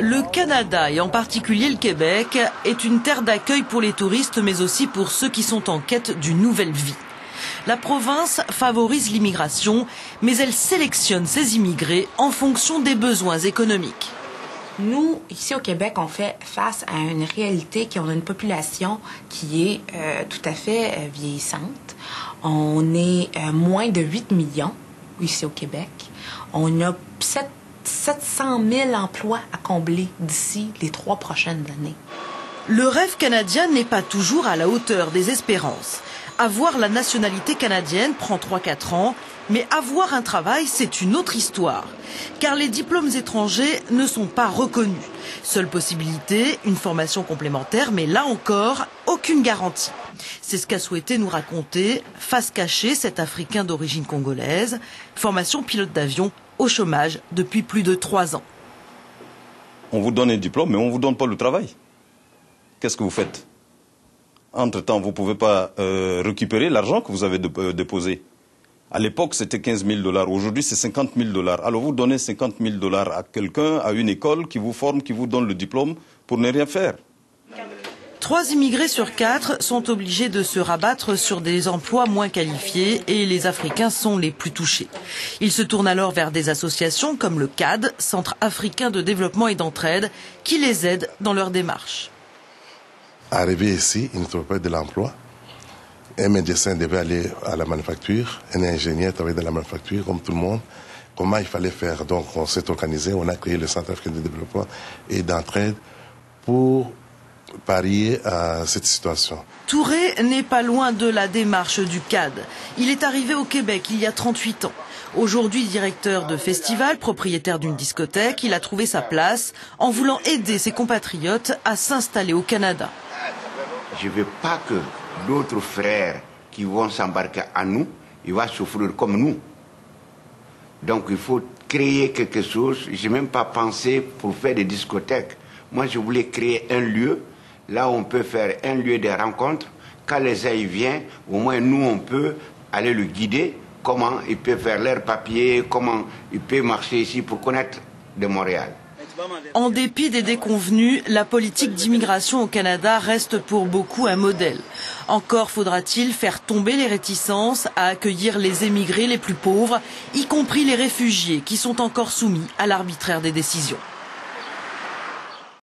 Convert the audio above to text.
Le Canada, et en particulier le Québec, est une terre d'accueil pour les touristes, mais aussi pour ceux qui sont en quête d'une nouvelle vie. La province favorise l'immigration, mais elle sélectionne ses immigrés en fonction des besoins économiques. Nous, ici au Québec, on fait face à une réalité qu'on a une population qui est tout à fait vieillissante. On est moins de 8 millions ici au Québec. On a 700 000 emplois à combler d'ici les 3 prochaines années. Le rêve canadien n'est pas toujours à la hauteur des espérances. Avoir la nationalité canadienne prend 3-4 ans, mais avoir un travail, c'est une autre histoire. Car les diplômes étrangers ne sont pas reconnus. Seule possibilité, une formation complémentaire, mais là encore, aucune garantie. C'est ce qu'a souhaité nous raconter Face Cachée, cet Africain d'origine congolaise, formation pilote d'avion au chômage depuis plus de 3 ans. On vous donne un diplôme, mais on ne vous donne pas le travail. Qu'est-ce que vous faites? Entre-temps, vous ne pouvez pas récupérer l'argent que vous avez déposé. À l'époque, c'était 15 000 $. Aujourd'hui, c'est 50 000 $. Alors, vous donnez 50 000 $ à quelqu'un, à une école qui vous forme, qui vous donne le diplôme pour ne rien faire. 3 immigrés sur 4 sont obligés de se rabattre sur des emplois moins qualifiés et les Africains sont les plus touchés. Ils se tournent alors vers des associations comme le CAD, Centre africain de développement et d'entraide, qui les aident dans leur démarche. Arrivé ici, ils ne trouvaient pas de l'emploi. Un médecin devait aller à la manufacture, un ingénieur travaillait dans la manufacture, comme tout le monde. Comment il fallait faire? Donc, on s'est organisé, on a créé le Centre africain de développement et d'entraide pour parier à cette situation. Touré n'est pas loin de la démarche du CAD. Il est arrivé au Québec il y a 38 ans. Aujourd'hui directeur de festival, propriétaire d'une discothèque, il a trouvé sa place en voulant aider ses compatriotes à s'installer au Canada. Je ne veux pas que d'autres frères qui vont s'embarquer à nous, ils vont souffrir comme nous. Donc il faut créer quelque chose. Je n'ai même pas pensé pour faire des discothèques. Moi, je voulais créer un lieu, là où on peut faire un lieu de rencontre. Quand les gens viennent, au moins nous, on peut aller le guider, comment ils peuvent faire leurs papiers, comment ils peuvent marcher ici pour connaître de Montréal. En dépit des déconvenues, la politique d'immigration au Canada reste pour beaucoup un modèle. Encore faudra-t-il faire tomber les réticences à accueillir les émigrés les plus pauvres, y compris les réfugiés qui sont encore soumis à l'arbitraire des décisions.